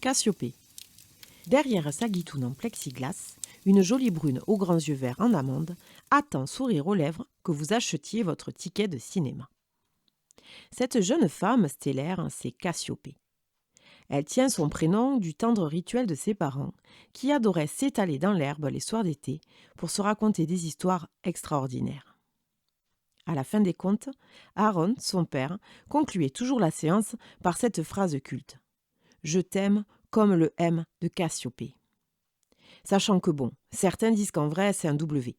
Cassiopée. Derrière sa guitoune en plexiglas, une jolie brune aux grands yeux verts en amande attend, sourire aux lèvres, que vous achetiez votre ticket de cinéma. Cette jeune femme stellaire, c'est Cassiopée. Elle tient son prénom du tendre rituel de ses parents, qui adoraient s'étaler dans l'herbe les soirs d'été pour se raconter des histoires extraordinaires. À la fin des contes, Aaron, son père, concluait toujours la séance par cette phrase culte. « Je t'aime comme le M de Cassiopée ». Sachant que certains disent qu'en vrai c'est un W.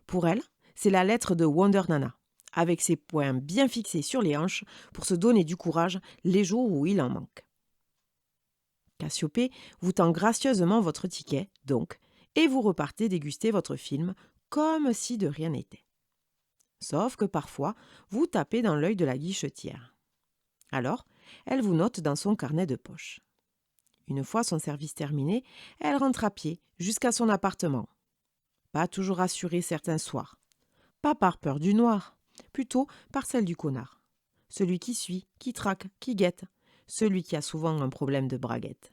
Pour elle, c'est la lettre de Wonder Nana, avec ses poings bien fixés sur les hanches pour se donner du courage les jours où il en manque. Cassiopée vous tend gracieusement votre ticket, donc, et vous repartez déguster votre film comme si de rien n'était. Sauf que parfois, vous tapez dans l'œil de la guichetière. Alors, elle vous note dans son carnet de poche. Une fois son service terminé, elle rentre à pied jusqu'à son appartement. Pas toujours rassurée certains soirs. Pas par peur du noir, plutôt par celle du connard. Celui qui suit, qui traque, qui guette. Celui qui a souvent un problème de braguette.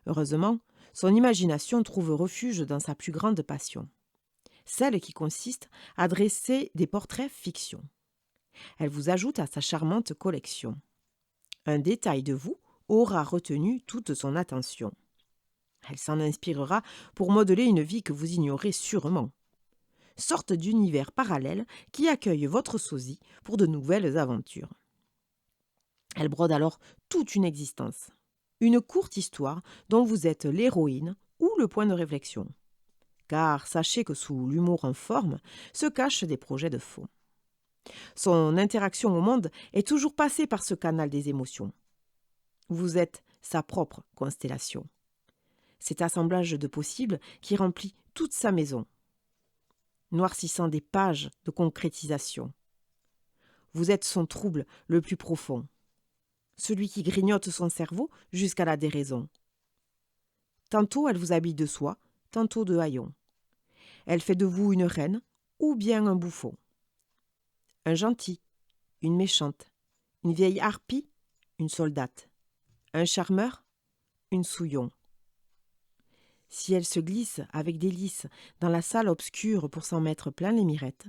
Heureusement, son imagination trouve refuge dans sa plus grande passion. Celle qui consiste à dresser des portraits fiction. Elle vous ajoute à sa charmante collection. Un détail de vous aura retenu toute son attention. Elle s'en inspirera pour modeler une vie que vous ignorez sûrement. Sorte d'univers parallèle qui accueille votre sosie pour de nouvelles aventures. Elle brode alors toute une existence. Une courte histoire dont vous êtes l'héroïne ou le point de réflexion. Car sachez que sous l'humour en forme se cachent des projets de fond. Son interaction au monde est toujours passée par ce canal des émotions. Vous êtes sa propre constellation. Cet assemblage de possibles qui remplit toute sa maison, noircissant des pages de concrétisation. Vous êtes son trouble le plus profond, celui qui grignote son cerveau jusqu'à la déraison. Tantôt elle vous habille de soie, tantôt de haillons. Elle fait de vous une reine ou bien un bouffon. Un gentil, une méchante, une vieille harpie, une soldate, un charmeur, une souillon. Si elle se glisse avec délice dans la salle obscure pour s'en mettre plein les mirettes,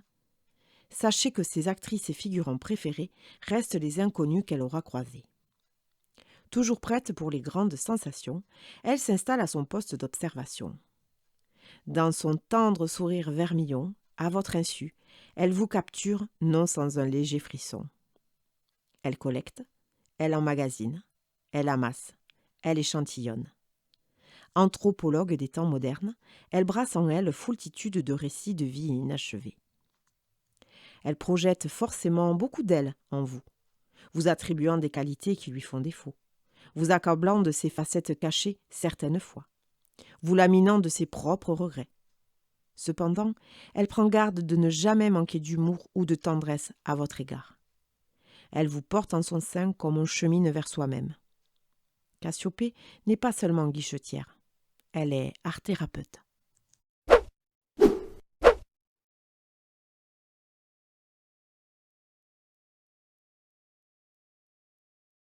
sachez que ses actrices et figurants préférés restent les inconnus qu'elle aura croisés. Toujours prête pour les grandes sensations, elle s'installe à son poste d'observation. Dans son tendre sourire vermillon, à votre insu, elle vous capture non sans un léger frisson. Elle collecte, elle emmagasine, elle amasse, elle échantillonne. Anthropologue des temps modernes, elle brasse en elle foultitude de récits de vie inachevés. Elle projette forcément beaucoup d'elle en vous, vous attribuant des qualités qui lui font défaut, vous accablant de ses facettes cachées certaines fois, vous laminant de ses propres regrets. Cependant, elle prend garde de ne jamais manquer d'humour ou de tendresse à votre égard. Elle vous porte en son sein comme on chemine vers soi-même. Cassiopée n'est pas seulement guichetière, elle est art-thérapeute.